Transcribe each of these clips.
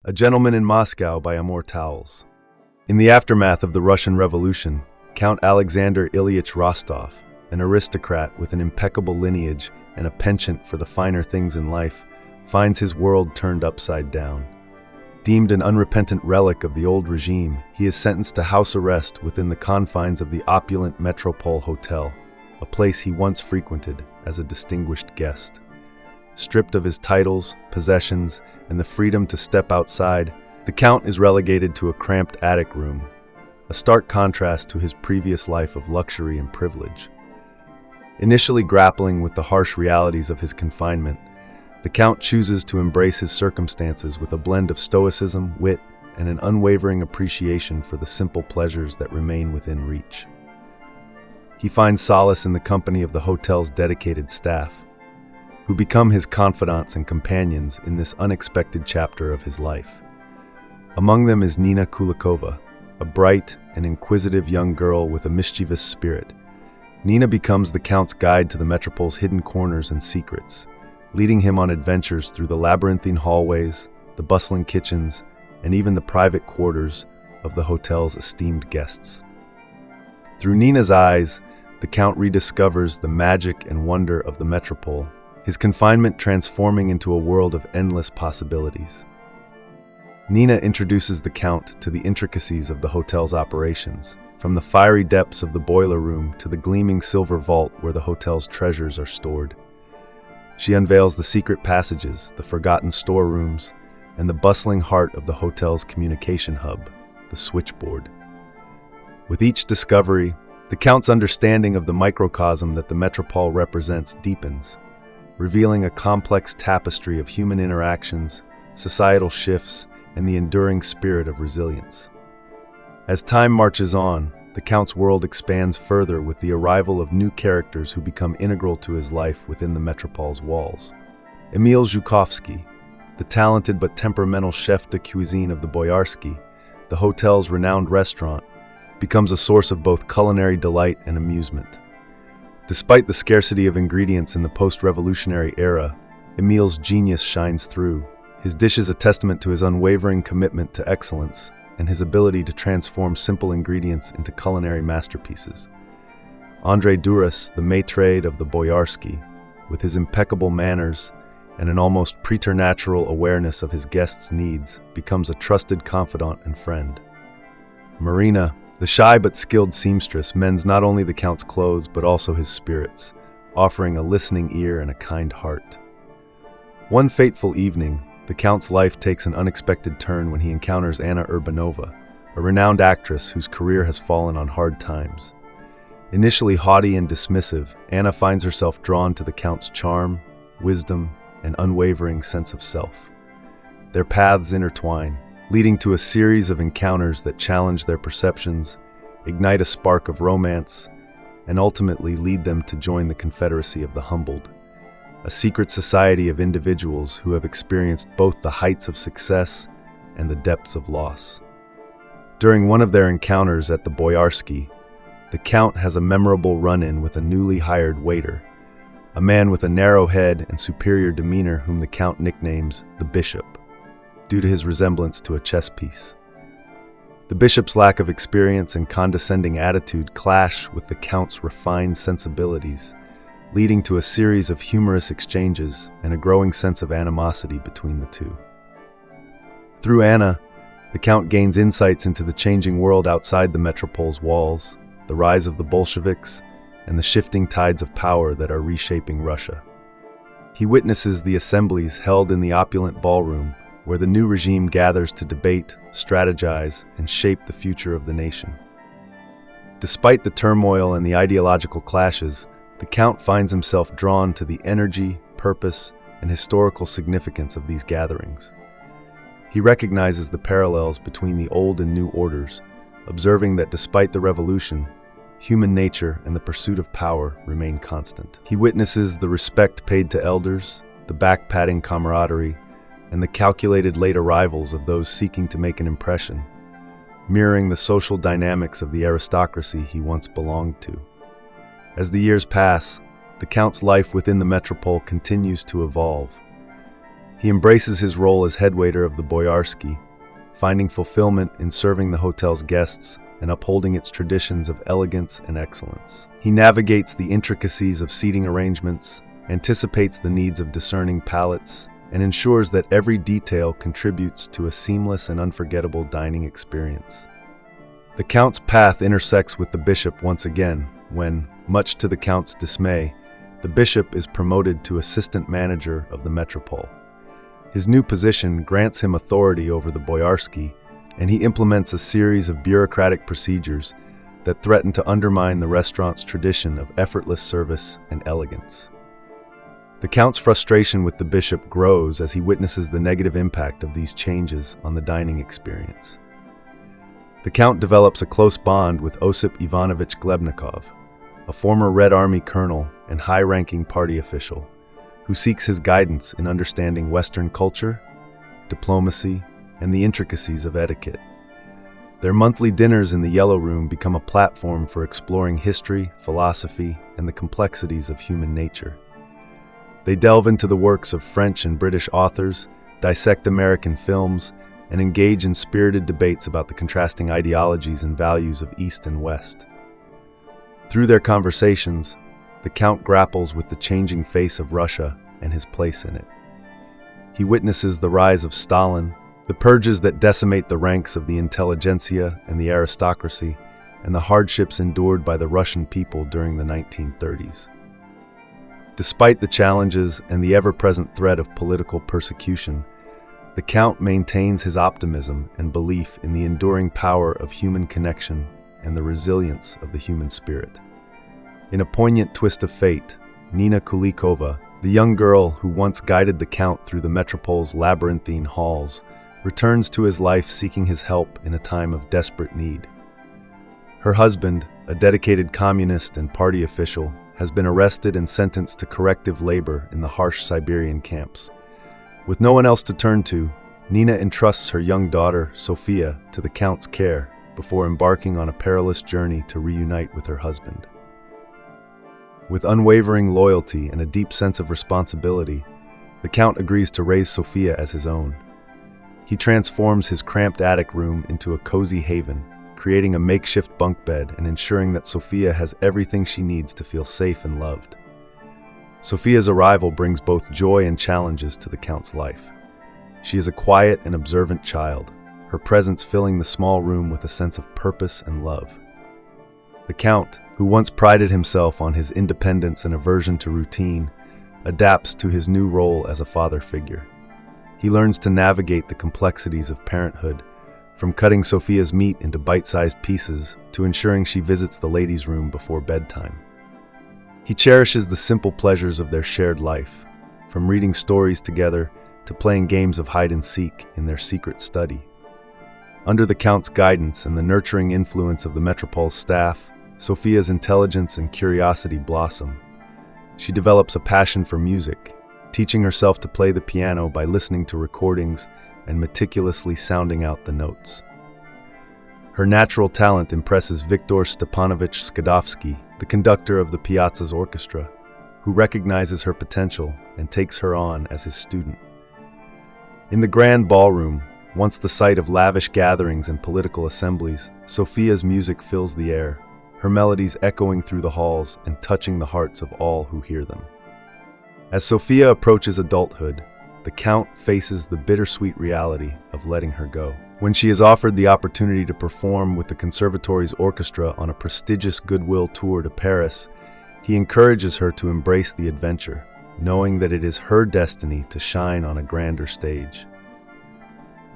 A Gentleman in Moscow by Amor Towles. In the aftermath of the Russian Revolution, Count Alexander Ilyich Rostov, an aristocrat with an impeccable lineage and a penchant for the finer things in life, finds his world turned upside down. Deemed an unrepentant relic of the old regime, he is sentenced to house arrest within the confines of the opulent Metropol Hotel, a place he once frequented as a distinguished guest. Stripped of his titles, possessions, and the freedom to step outside, the Count is relegated to a cramped attic room, a stark contrast to his previous life of luxury and privilege. Initially grappling with the harsh realities of his confinement, the Count chooses to embrace his circumstances with a blend of stoicism, wit, and an unwavering appreciation for the simple pleasures that remain within reach. He finds solace in the company of the hotel's dedicated staff, who become his confidants and companions in this unexpected chapter of his life. Among them is Nina Kulikova, a bright and inquisitive young girl with a mischievous spirit. Nina becomes the Count's guide to the Metropol's hidden corners and secrets, leading him on adventures through the labyrinthine hallways, the bustling kitchens, and even the private quarters of the hotel's esteemed guests. Through Nina's eyes, the Count rediscovers the magic and wonder of the Metropol, his confinement transforming into a world of endless possibilities. Nina introduces the Count to the intricacies of the hotel's operations, from the fiery depths of the boiler room to the gleaming silver vault where the hotel's treasures are stored. She unveils the secret passages, the forgotten storerooms, and the bustling heart of the hotel's communication hub, the switchboard. With each discovery, the Count's understanding of the microcosm that the Metropol represents deepens, revealing a complex tapestry of human interactions, societal shifts, and the enduring spirit of resilience. As time marches on, the Count's world expands further with the arrival of new characters who become integral to his life within the Metropol's walls. Emil Zhukovsky, the talented but temperamental chef de cuisine of the Boyarsky, the hotel's renowned restaurant, becomes a source of both culinary delight and amusement. Despite the scarcity of ingredients in the post-revolutionary era, Emil's genius shines through, his dishes a testament to his unwavering commitment to excellence and his ability to transform simple ingredients into culinary masterpieces. Andrei Duras, the maître of the Boyarsky, with his impeccable manners and an almost preternatural awareness of his guests' needs, becomes a trusted confidant and friend. Marina, the shy but skilled seamstress, mends not only the Count's clothes but also his spirits, offering a listening ear and a kind heart. One fateful evening, the Count's life takes an unexpected turn when he encounters Anna Urbanova, a renowned actress whose career has fallen on hard times. Initially haughty and dismissive, Anna finds herself drawn to the Count's charm, wisdom, and unwavering sense of self. Their paths intertwine, leading to a series of encounters that challenge their perceptions, ignite a spark of romance, and ultimately lead them to join the Confederacy of the Humbled, a secret society of individuals who have experienced both the heights of success and the depths of loss. During one of their encounters at the Boyarsky, the Count has a memorable run-in with a newly hired waiter, a man with a narrow head and superior demeanor whom the Count nicknames the Bishop, due to his resemblance to a chess piece. The Bishop's lack of experience and condescending attitude clash with the Count's refined sensibilities, leading to a series of humorous exchanges and a growing sense of animosity between the two. Through Anna, the Count gains insights into the changing world outside the Metropol's walls, the rise of the Bolsheviks, and the shifting tides of power that are reshaping Russia. He witnesses the assemblies held in the opulent ballroom, where the new regime gathers to debate, strategize, and shape the future of the nation. Despite the turmoil and the ideological clashes, the Count finds himself drawn to the energy, purpose, and historical significance of these gatherings. He recognizes the parallels between the old and new orders, observing that despite the revolution, human nature and the pursuit of power remain constant. He witnesses the respect paid to elders, the back-patting camaraderie, and the calculated late arrivals of those seeking to make an impression, mirroring the social dynamics of the aristocracy he once belonged to. As the years pass, the Count's life within the Metropol continues to evolve. He embraces his role as headwaiter of the Boyarsky, finding fulfillment in serving the hotel's guests and upholding its traditions of elegance and excellence. He navigates the intricacies of seating arrangements, anticipates the needs of discerning palates, and ensures that every detail contributes to a seamless and unforgettable dining experience. The Count's path intersects with the bishop once again when, much to the Count's dismay, the bishop is promoted to assistant manager of the Metropol. His new position grants him authority over the Boyarsky, and he implements a series of bureaucratic procedures that threaten to undermine the restaurant's tradition of effortless service and elegance. The Count's frustration with the bishop grows as he witnesses the negative impact of these changes on the dining experience. The Count develops a close bond with Osip Ivanovich Glebnikov, a former Red Army colonel and high-ranking party official, who seeks his guidance in understanding Western culture, diplomacy, and the intricacies of etiquette. Their monthly dinners in the Yellow Room become a platform for exploring history, philosophy, and the complexities of human nature. They delve into the works of French and British authors, dissect American films, and engage in spirited debates about the contrasting ideologies and values of East and West. Through their conversations, the Count grapples with the changing face of Russia and his place in it. He witnesses the rise of Stalin, the purges that decimate the ranks of the intelligentsia and the aristocracy, and the hardships endured by the Russian people during the 1930s. Despite the challenges and the ever-present threat of political persecution, the Count maintains his optimism and belief in the enduring power of human connection and the resilience of the human spirit. In a poignant twist of fate, Nina Kulikova, the young girl who once guided the Count through the Metropol's labyrinthine halls, returns to his life seeking his help in a time of desperate need. Her husband, a dedicated communist and party official, has been arrested and sentenced to corrective labor in the harsh Siberian camps. With no one else to turn to, Nina entrusts her young daughter, Sophia, to the Count's care before embarking on a perilous journey to reunite with her husband. With unwavering loyalty and a deep sense of responsibility, the Count agrees to raise Sophia as his own. He transforms his cramped attic room into a cozy haven, creating a makeshift bunk bed and ensuring that Sophia has everything she needs to feel safe and loved. Sophia's arrival brings both joy and challenges to the Count's life. She is a quiet and observant child, her presence filling the small room with a sense of purpose and love. The Count, who once prided himself on his independence and aversion to routine, adapts to his new role as a father figure. He learns to navigate the complexities of parenthood, from cutting Sophia's meat into bite-sized pieces to ensuring she visits the ladies' room before bedtime. He cherishes the simple pleasures of their shared life, from reading stories together to playing games of hide-and-seek in their secret study. Under the Count's guidance and the nurturing influence of the Metropol's staff, Sophia's intelligence and curiosity blossom. She develops a passion for music, teaching herself to play the piano by listening to recordings and meticulously sounding out the notes. Her natural talent impresses Viktor Stepanovich Skadovsky, the conductor of the Piazza's orchestra, who recognizes her potential and takes her on as his student. In the grand ballroom, once the site of lavish gatherings and political assemblies, Sophia's music fills the air, her melodies echoing through the halls and touching the hearts of all who hear them. As Sophia approaches adulthood, the Count faces the bittersweet reality of letting her go. When she is offered the opportunity to perform with the Conservatory's orchestra on a prestigious goodwill tour to Paris, he encourages her to embrace the adventure, knowing that it is her destiny to shine on a grander stage.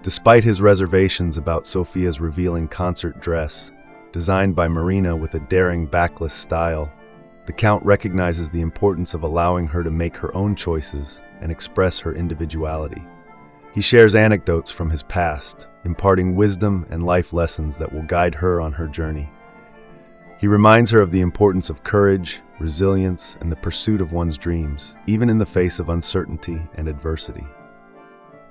Despite his reservations about Sophia's revealing concert dress, designed by Marina with a daring backless style, the Count recognizes the importance of allowing her to make her own choices and express her individuality. He shares anecdotes from his past, imparting wisdom and life lessons that will guide her on her journey. He reminds her of the importance of courage, resilience, and the pursuit of one's dreams, even in the face of uncertainty and adversity.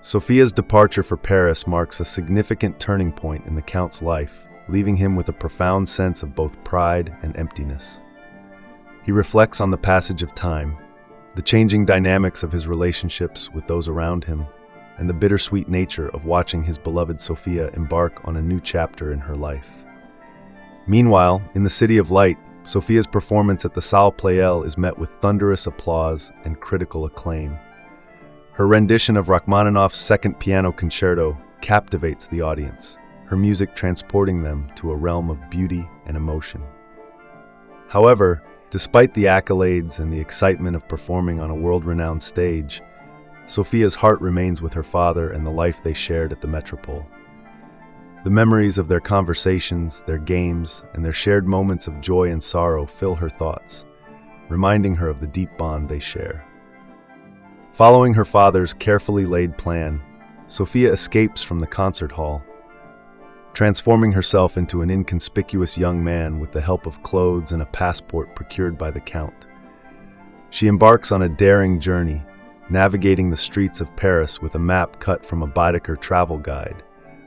Sophia's departure for Paris marks a significant turning point in the Count's life, leaving him with a profound sense of both pride and emptiness. He reflects on the passage of time, the changing dynamics of his relationships with those around him, and the bittersweet nature of watching his beloved Sophia embark on a new chapter in her life. Meanwhile, in the City of Light, Sophia's performance at the Salle Pleyel is met with thunderous applause and critical acclaim. Her rendition of Rachmaninoff's Second Piano Concerto captivates the audience, her music transporting them to a realm of beauty and emotion. However, despite the accolades and the excitement of performing on a world-renowned stage, Sophia's heart remains with her father and the life they shared at the Metropol. The memories of their conversations, their games, and their shared moments of joy and sorrow fill her thoughts, reminding her of the deep bond they share. Following her father's carefully laid plan, Sophia escapes from the concert hall, transforming herself into an inconspicuous young man with the help of clothes and a passport procured by the Count. She embarks on a daring journey, navigating the streets of Paris with a map cut from a Baedeker travel guide,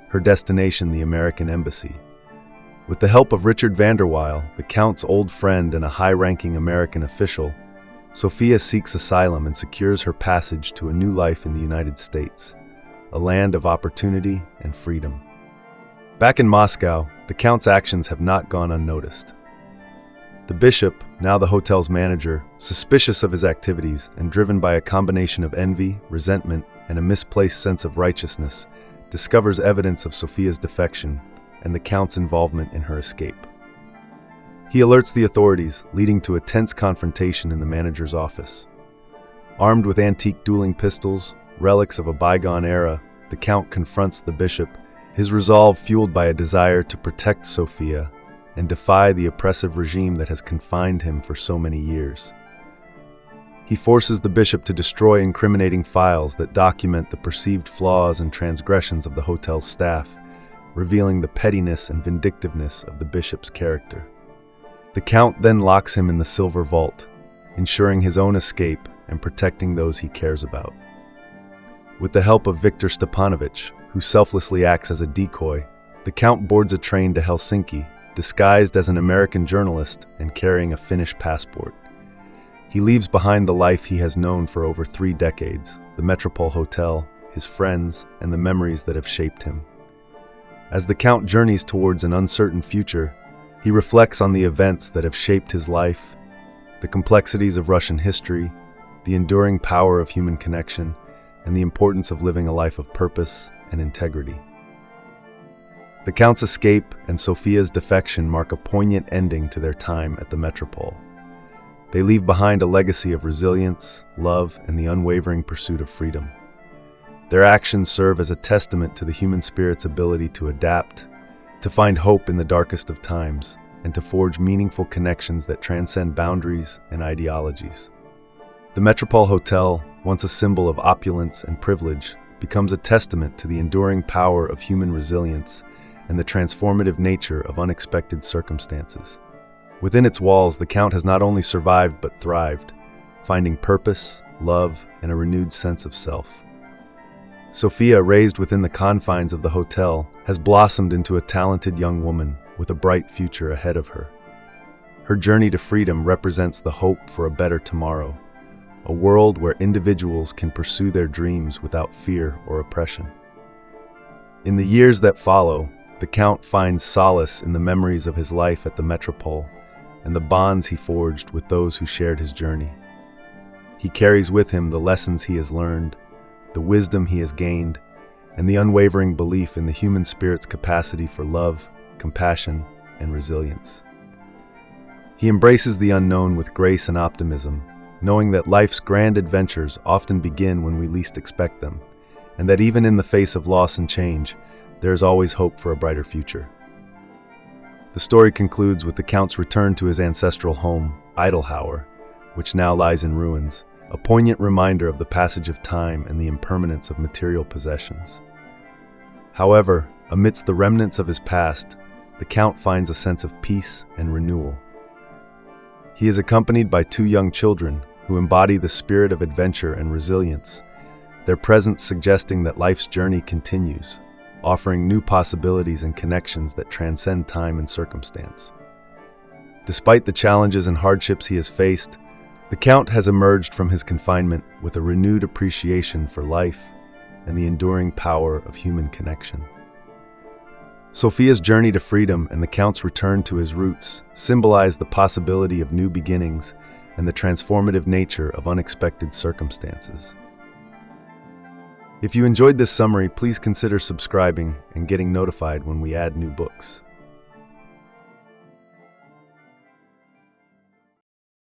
her destination the American Embassy. With the help of Richard van der Weil, the Count's old friend and a high-ranking American official, Sophia seeks asylum and secures her passage to a new life in the United States, a land of opportunity and freedom. Back in Moscow, the Count's actions have not gone unnoticed. The bishop, now the hotel's manager, suspicious of his activities and driven by a combination of envy, resentment, and a misplaced sense of righteousness, discovers evidence of Sophia's defection and the Count's involvement in her escape. He alerts the authorities, leading to a tense confrontation in the manager's office. Armed with antique dueling pistols, relics of a bygone era, the Count confronts the bishop, his resolve fueled by a desire to protect Sophia and defy the oppressive regime that has confined him for so many years. He forces the bishop to destroy incriminating files that document the perceived flaws and transgressions of the hotel's staff, revealing the pettiness and vindictiveness of the bishop's character. The Count then locks him in the silver vault, ensuring his own escape and protecting those he cares about. With the help of Viktor Stepanovich, who selflessly acts as a decoy, the Count boards a train to Helsinki, disguised as an American journalist and carrying a Finnish passport. He leaves behind the life he has known for over 3 decades, the Metropol Hotel, his friends, and the memories that have shaped him. As the Count journeys towards an uncertain future, he reflects on the events that have shaped his life, the complexities of Russian history, the enduring power of human connection, and the importance of living a life of purpose and integrity. The Count's escape and Sophia's defection mark a poignant ending to their time at the Metropol. They leave behind a legacy of resilience, love, and the unwavering pursuit of freedom. Their actions serve as a testament to the human spirit's ability to adapt, to find hope in the darkest of times, and to forge meaningful connections that transcend boundaries and ideologies. The Metropol Hotel, once a symbol of opulence and privilege, becomes a testament to the enduring power of human resilience and the transformative nature of unexpected circumstances. Within its walls, the Count has not only survived but thrived, finding purpose, love, and a renewed sense of self. Sophia, raised within the confines of the hotel, has blossomed into a talented young woman with a bright future ahead of her. Her journey to freedom represents the hope for a better tomorrow, a world where individuals can pursue their dreams without fear or oppression. In the years that follow, the Count finds solace in the memories of his life at the Metropol and the bonds he forged with those who shared his journey. He carries with him the lessons he has learned, the wisdom he has gained, and the unwavering belief in the human spirit's capacity for love, compassion, and resilience. He embraces the unknown with grace and optimism, knowing that life's grand adventures often begin when we least expect them, and that even in the face of loss and change, there is always hope for a brighter future. The story concludes with the Count's return to his ancestral home, Eidelhauer, which now lies in ruins, a poignant reminder of the passage of time and the impermanence of material possessions. However, amidst the remnants of his past, the Count finds a sense of peace and renewal. He is accompanied by 2 young children who embody the spirit of adventure and resilience, their presence suggesting that life's journey continues, offering new possibilities and connections that transcend time and circumstance. Despite the challenges and hardships he has faced, The Count has emerged from his confinement with a renewed appreciation for life and the enduring power of human connection. Sophia's journey to freedom and the Count's return to his roots symbolize the possibility of new beginnings and the transformative nature of unexpected circumstances. If you enjoyed this summary, please consider subscribing and getting notified when we add new books.